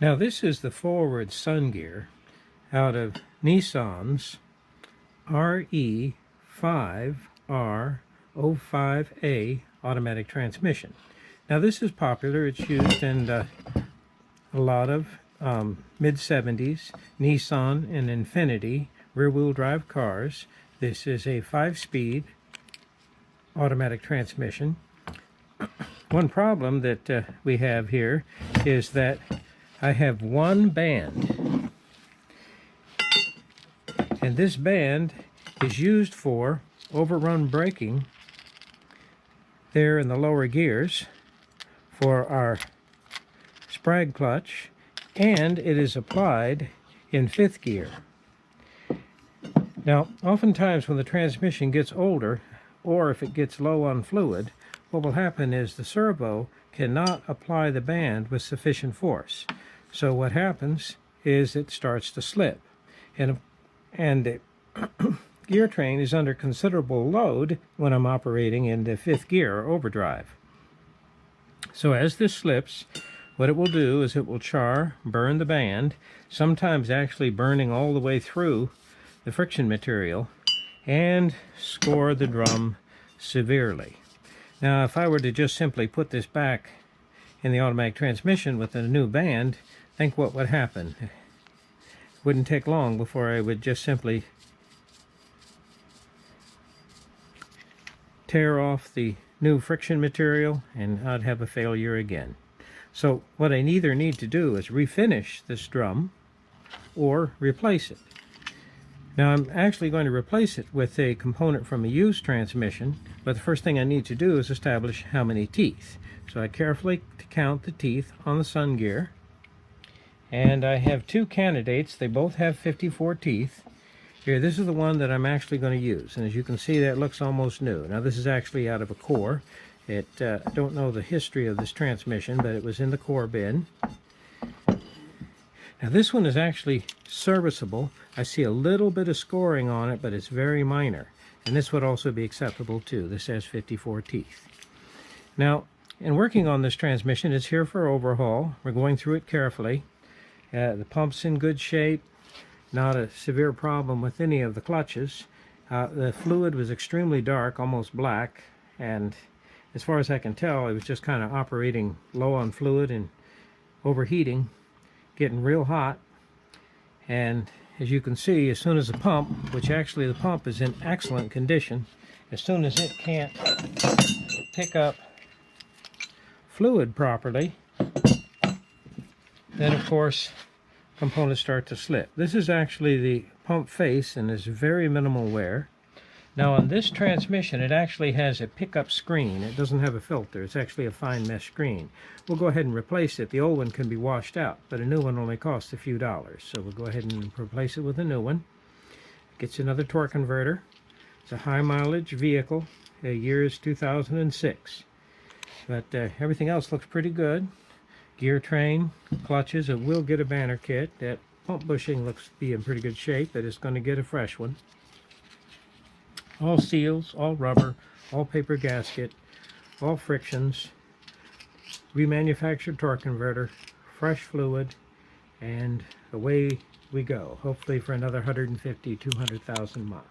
Now this is the forward sun gear out of Nissan's RE5R05A automatic transmission. Now this is popular. It's used in a lot of mid-70s Nissan and Infiniti rear-wheel drive cars. This is a 5-speed automatic transmission. One problem that we have here is that I have one band, and this band is used for overrun braking there in the lower gears for our sprag clutch, and it is applied in 5th gear. Now, oftentimes when the transmission gets older, or if it gets low on fluid, what will happen is the servo cannot apply the band with sufficient force. So what happens is it starts to slip, and the gear train is under considerable load when I'm operating in the 5th gear or overdrive. So as this slips, what it will do is it will burn the band, sometimes actually burning all the way through the friction material, and score the drum severely. Now if I were to just simply put this back in the automatic transmission with a new band, think what would happen. It wouldn't take long before I would just simply tear off the new friction material and I'd have a failure again. So what I either need to do is refinish this drum or replace it. Now I'm actually going to replace it with a component from a used transmission, but the first thing I need to do is establish how many teeth. So I carefully count the teeth on the sun gear, and I have 2 candidates. They both have 54 teeth. Here, this is the one that I'm actually going to use, and as you can see, that looks almost new. Now this is actually out of a core. I don't know the history of this transmission, but it was in the core bin. Now this one is actually serviceable. I see a little bit of scoring on it, but it's very minor. And this would also be acceptable too. This has 54 teeth. Now, in working on this transmission, it's here for overhaul. We're going through it carefully. The pump's in good shape. Not a severe problem with any of the clutches. The fluid was extremely dark, almost black. And as far as I can tell, it was just kind of operating low on fluid and overheating, getting real hot. And as you can see, as soon as the pump, which actually the pump is in excellent condition, as soon as it can't pick up fluid properly, then of course components start to slip. This is actually the pump face and there's very minimal wear. Now on this transmission, it actually has a pickup screen. It doesn't have a filter. It's actually a fine mesh screen. We'll go ahead and replace it. The old one can be washed out, but a new one only costs a few dollars. So we'll go ahead and replace it with a new one. Gets another torque converter. It's a high mileage vehicle. The year is 2006. But everything else looks pretty good. Gear train, clutches, it will get a banner kit. That pump bushing looks to be in pretty good shape, but it's going to get a fresh one. All seals, all rubber, all paper gasket, all frictions, remanufactured torque converter, fresh fluid, and away we go, hopefully for another 150, 200,000 miles.